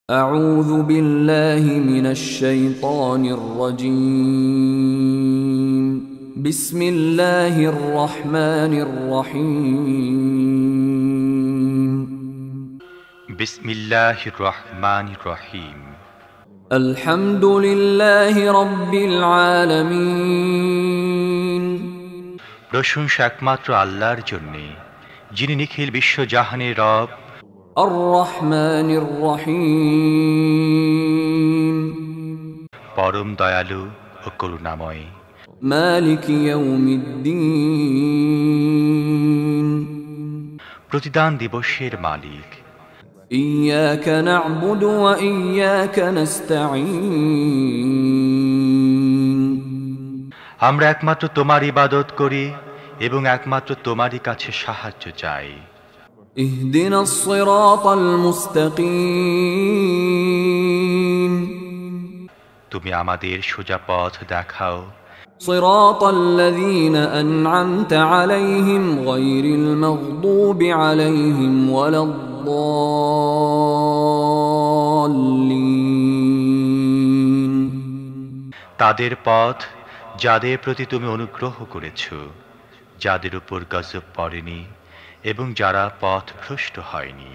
أعوذ بالله من الشيطان الرجيم بسم الله الرحمن الرحيم بسم الله الرحمن الرحيم الحمد لله رب العالمين প্রশংসা একমাত্র আল্লাহর জন্য, যিনি নিখিল বিশ্বজাহানের রব। الرحمن الرحيم পরম দয়ালু ও করুণাময়। مالك يوم الدين প্রতিদান দিবসের মালিক। إياك نعبد وإياك نستعين আমরা একমাত্র তোমার ইবাদত করি এবং একমাত্র তোমারই কাছে সাহায্য চাই। اهدنا الصراط المستقيم তুমি আমাদের সোজা পথ দেখাও। صراط الذين أنعمت عليهم غير المغضوب عليهم ولا الضالين তাদের পথ যাদের প্রতি তুমি অনুগ্রহ করেছ, যাদের উপর গজব পড়েনি এবং যারা পথভ্রষ্ট হয়নি।